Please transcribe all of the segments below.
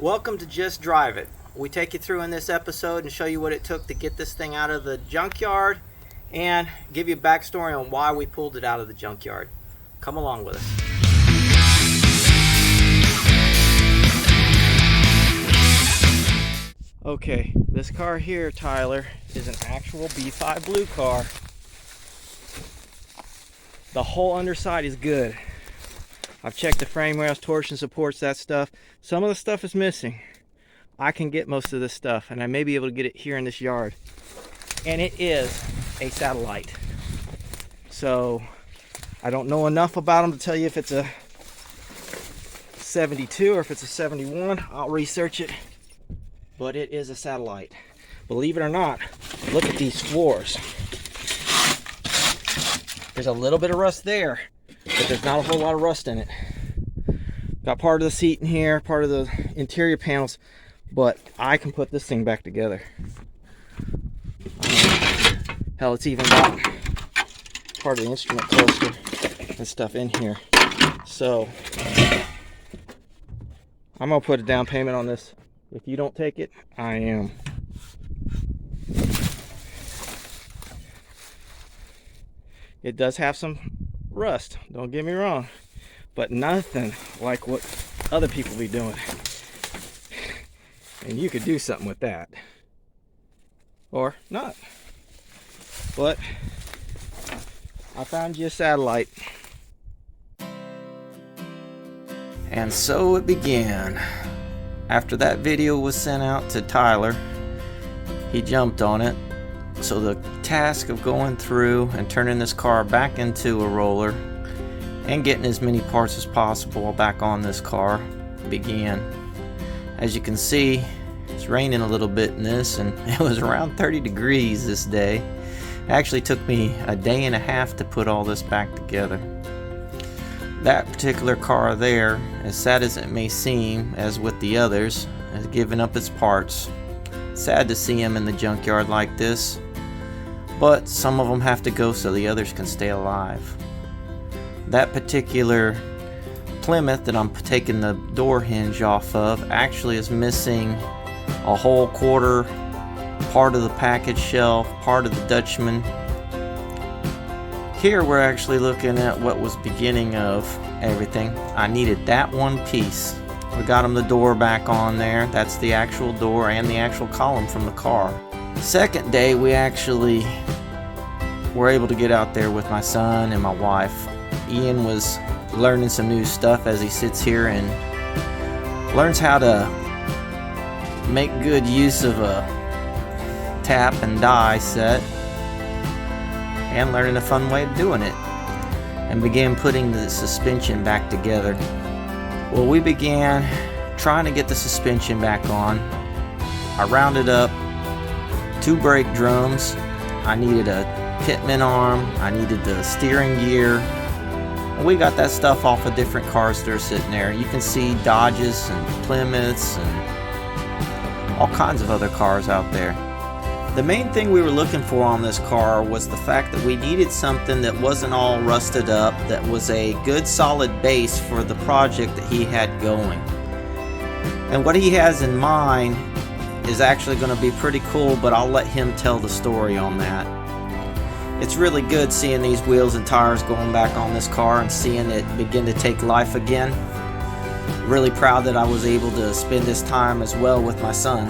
Welcome to Just Drive It. We take you through in this episode and show you what it took to get this thing out of the junkyard and give you a backstory on why we pulled it out of the junkyard. Come along with us. Okay, this car here, Tyler, is an actual B5 blue car. The whole underside is good. I've checked the frame rails, torsion supports, that stuff. Some of the stuff is missing. I can get most of this stuff, and I may be able to get it here in this yard. And it is a Satellite. So, I don't know enough about them to tell you if it's a 72 or if it's a 71. I'll research it. But it is a Satellite. Believe it or not, look at these floors. There's a little bit of rust there, but there's not a whole lot of rust in it. Got part of the seat in here, part of the interior panels, but I can put this thing back together. Hell, it's even got part of the instrument cluster and stuff in here. So, I'm gonna put a down payment on this. If you don't take it, I am. It does have some rust, don't get me wrong, but nothing like what other people be doing. And you could do something with that, or not. But I found you a Satellite. And so it began. After that video was sent out to Tyler, he jumped on it. So the task of going through and turning this car back into a roller and getting as many parts as possible back on this car began. As you can see, it's raining a little bit in this, and it was around 30 degrees this day. It actually took me a day and a half to put all this back together. That particular car there, as sad as it may seem, as with the others, has given up its parts. Sad to see them in the junkyard like this, but some of them have to go so the others can stay alive. That particular Plymouth that I'm taking the door hinge off of actually is missing a whole quarter, part of the package shelf, part of the Dutchman. Here we're actually looking at what was beginning of everything. I needed that one piece. We got him the door back on there. That's the actual door and the actual column from the car. Second day we actually were able to get out there with my son and my wife. Ian was learning some new stuff as he sits here and learns how to make good use of a tap and die set, and learning a fun way of doing it, and began putting the suspension back together. Well, we began trying to get the suspension back on. I rounded up 2 brake drums. I needed a pitman arm. I needed the steering gear. And we got that stuff off of different cars that are sitting there. You can see Dodges and Plymouths and all kinds of other cars out there. The main thing we were looking for on this car was the fact that we needed something that wasn't all rusted up, that was a good solid base for the project that he had going. And what he has in mind is actually going to be pretty cool, but I'll let him tell the story on that. It's really good seeing these wheels and tires going back on this car and seeing it begin to take life again. Really proud that I was able to spend this time as well with my son.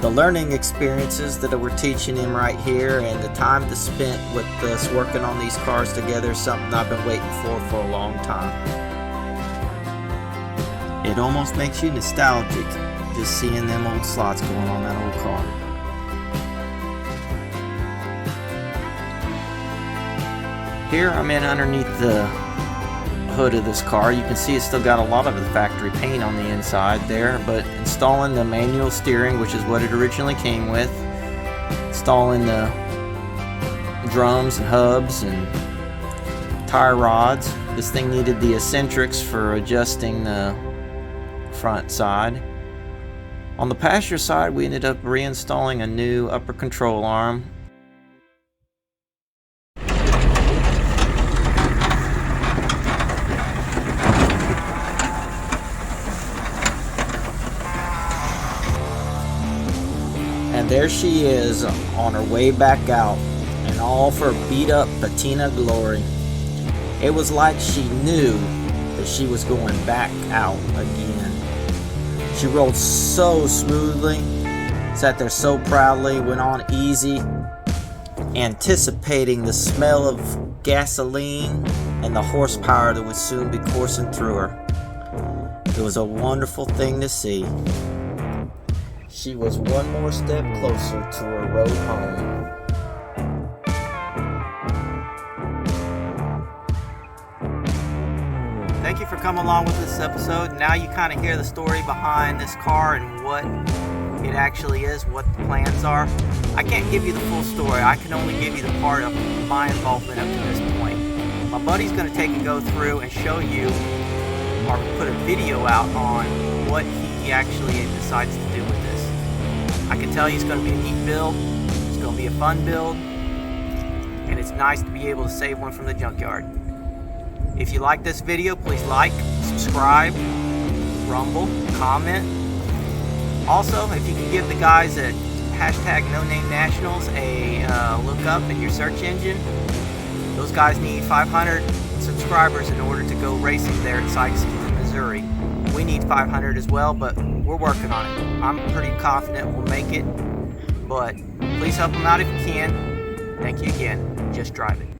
The learning experiences that we're teaching him right here, and the time to spend with us working on these cars together, is something I've been waiting for a long time. It almost makes you nostalgic just seeing them old slots going on that old car. Here I'm in underneath the hood of this car. You can see it's still got a lot of the factory paint on the inside there, but installing the manual steering, which is what it originally came with, installing the drums and hubs and tire rods. This thing needed the eccentrics for adjusting the front side. On the passenger side, we ended up reinstalling a new upper control arm. And there she is on her way back out, and all for beat up patina glory. It was like she knew that she was going back out again. She rolled so smoothly, sat there so proudly, went on easy, anticipating the smell of gasoline and the horsepower that would soon be coursing through her. It was a wonderful thing to see. She was one more step closer to her road home. Thank you for coming along with this episode. Now you kind of hear the story behind this car and what it actually is, what the plans are. I can't give you the full story. I can only give you the part of my involvement up to this point. My buddy's going to take and go through and show you, or put a video out on what he actually decides to do with this. I can tell you it's going to be a neat build. It's going to be a fun build. And it's nice to be able to save one from the junkyard. If you like this video, please like, subscribe, rumble, comment. Also, if you can give the guys at hashtag nonamenationals a look up in your search engine. Those guys need 500 subscribers in order to go racing there at Seguin, Missouri. We need 500 as well, but we're working on it. I'm pretty confident we'll make it, but please help them out if you can. Thank you again. Just drive it.